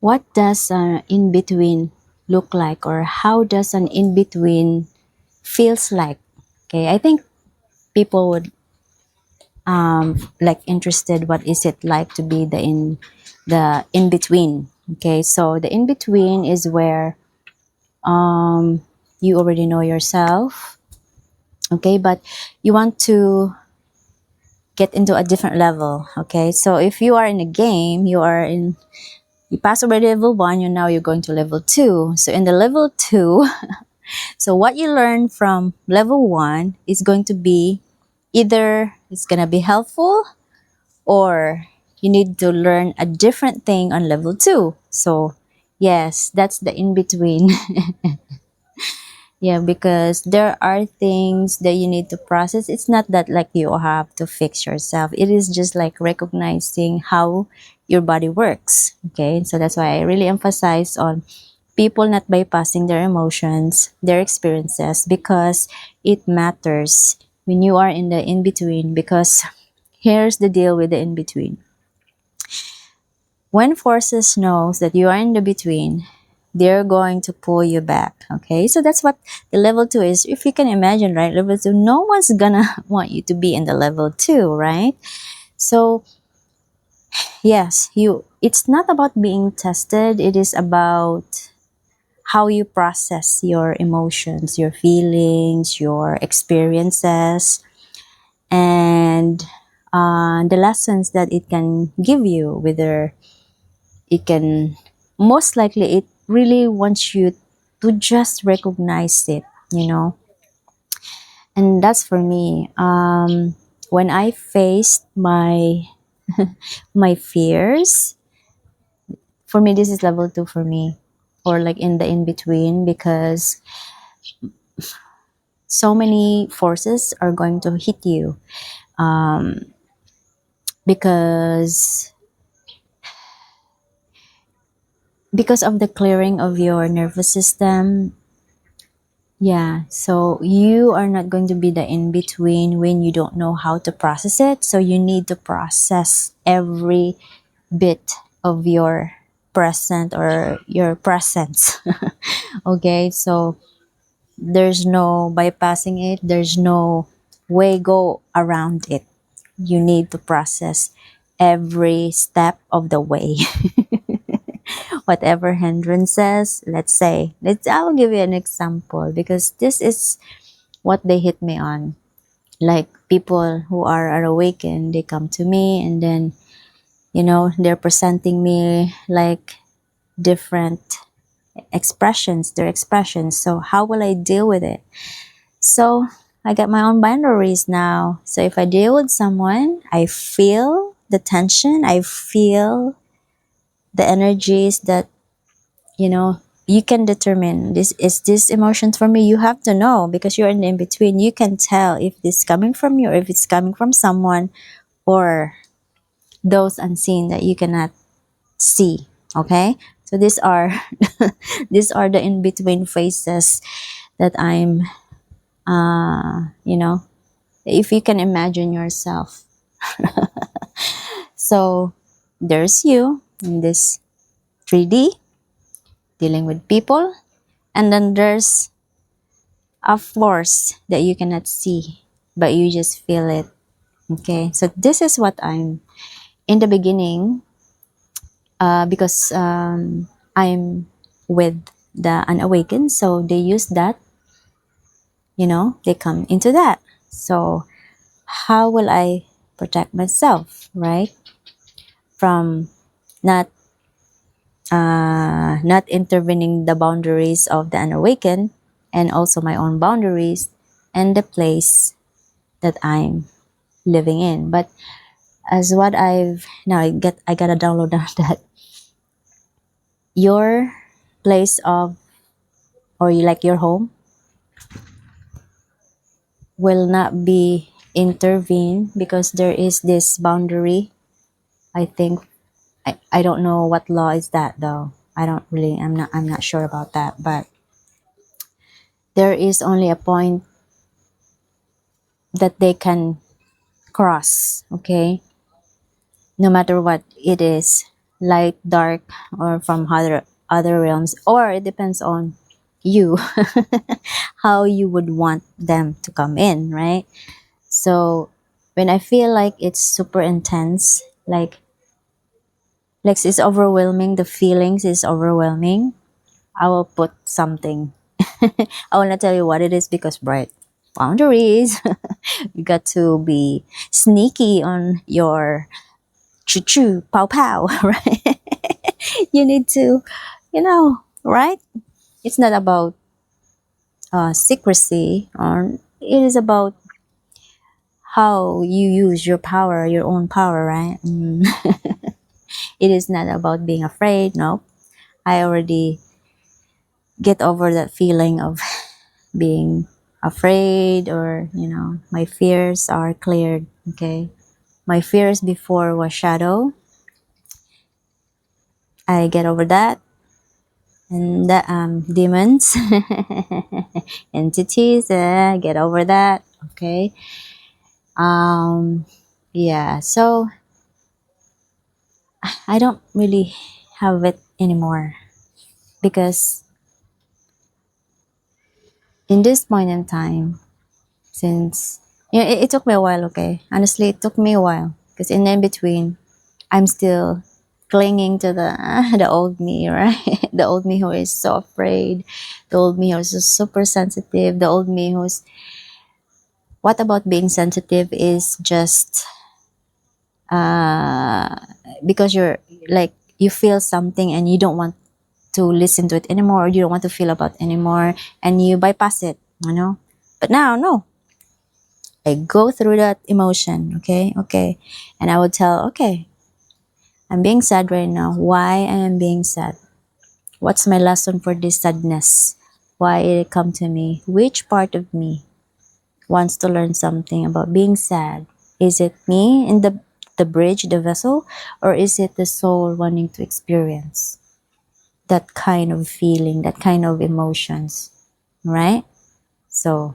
What does an in-between look like, or how does an in-between feels like? Okay, I think people would like interested what is it like to be the in between. Okay, so the in between is where you already know yourself, okay, but you want to get into a different level. Okay, so if you are in a game, you pass already level 1, you're going to level 2. So in the level 2, so what you learn from level 1 is going to be either it's going to be helpful, or you need to learn a different thing on level 2. So yes, that's the in between. Yeah, because there are things that you need to process. It's not that like you have to fix yourself. It is just like recognizing how your body works. Okay, so that's why I really emphasize on people not bypassing their emotions, their experiences, because it matters when you are in the in between. Because here's the deal with the in between: when forces knows that you are in the between, they're going to pull you back. Okay, so that's what the level 2 is. If you can imagine, right, level 2, no one's gonna want you to be in the level 2, right? So yes, it's not about being tested, it is about how you process your emotions, your feelings, your experiences, and the lessons that it can give you. Whether it can, most likely it really wants you to just recognize it, you know. And that's for me, when I faced my fears, for me this is level 2 for me, or like in the in between, because so many forces are going to hit you, because of the clearing of your nervous system. Yeah, so you are not going to be the in between when you don't know how to process it. So you need to process every bit of your present, or your presence. Okay, so there's no bypassing it, there's no way go around it. You need to process every step of the way. Whatever hindrances, I'll give you an example, because this is what they hit me on. Like people who are awakened, they come to me, and then they're presenting me like different their expressions. So how will I deal with it? So I got my own boundaries now. So if I deal with someone, I feel the tension, I feel the energies that, you can determine, this emotions for me. You have to know, because you're in between. You can tell if this coming from you, or if it's coming from someone, or those unseen that you cannot see. Okay, so these are these are the in between phases that I'm if you can imagine yourself. So there's you in this 3D dealing with people, and then there's a force that you cannot see, but you just feel it. Okay, so this is what I'm in the beginning, because I'm with the unawakened, so they use that, they come into that. So how will I protect myself, right, from not not intervening the boundaries of the unawakened, and also my own boundaries, and the place that I'm living in. But as what I gotta download down that your place of, or you like your home, will not be intervened, because there is this boundary. I think I don't know what law is that, though. I'm not sure about that, but there is only a point that they can cross. Okay, no matter what it is, light, dark, or from other realms, or it depends on you how you would want them to come in, right? So when I feel like it's super intense, like it's overwhelming, the feelings is overwhelming, I will put something. I will not tell you what it is because, right, boundaries. You got to be sneaky on your choo choo pow pow, right? You need to, right? It's not about secrecy, or it is about how you use your power, your own power, right? It is not about being afraid. No, I already get over that feeling of being afraid, or my fears are cleared. Okay, my fears before was shadow. I get over that. And the demons, entities, get over that. Okay. Yeah, so I don't really have it anymore, because in this point in time, since it took me a while. Okay, honestly, it took me a while, because in between, I'm still clinging to the the old me, right? The old me who is so afraid, the old me who is so super sensitive, the old me who's, what about being sensitive is just uh because you're like, you feel something and you don't want to listen to it anymore, or you don't want to feel about anymore, and you bypass it, but now, no, I go through that emotion. Okay, and I would tell, okay, I'm being sad right now. Why I am being sad? What's my lesson for this sadness? Why it come to me? Which part of me wants to learn something about being sad? Is it me in the bridge, the vessel, or is it the soul wanting to experience that kind of feeling, that kind of emotions, right? So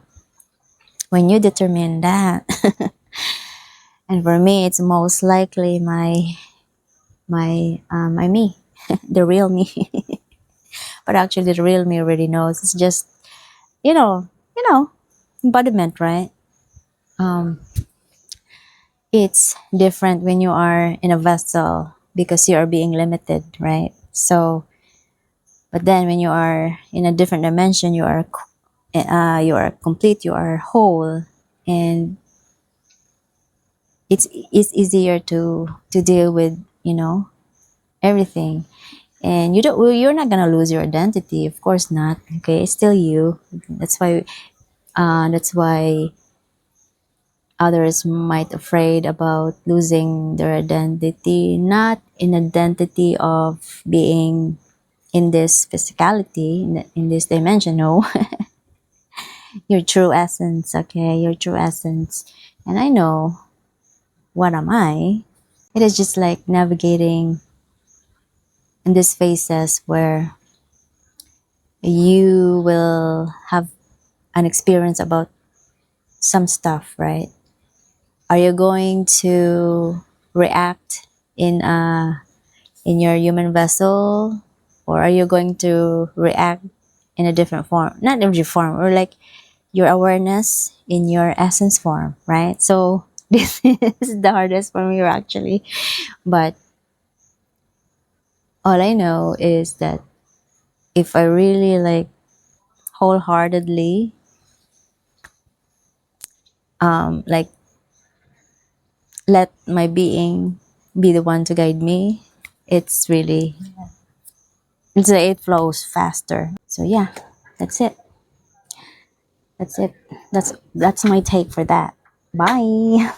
when you determine that, and for me, it's most likely my me, the real me. But actually, the real me already knows. It's just, you know, embodiment, right? Um, it's different when you are in a vessel, because you are being limited, right? So, but then when you are in a different dimension, you are complete, you are whole, and it's easier to deal with, everything. And you're not gonna lose your identity, of course not. Okay, it's still you. That's why others might afraid about losing their identity, not in identity of being in this physicality, in this dimension. No, your true essence. Okay, your true essence. And I know, what am I? It is just like navigating in these phases where you will have an experience about some stuff, right? Are you going to react in your human vessel, or are you going to react in a different form? Not every form, or like your awareness in your essence form, right? So this is the hardest for me, actually. But all I know is that if I really like wholeheartedly, like, let my being be the one to guide me, it's really, it flows faster. So yeah, that's it. That's it. That's my take for that. Bye.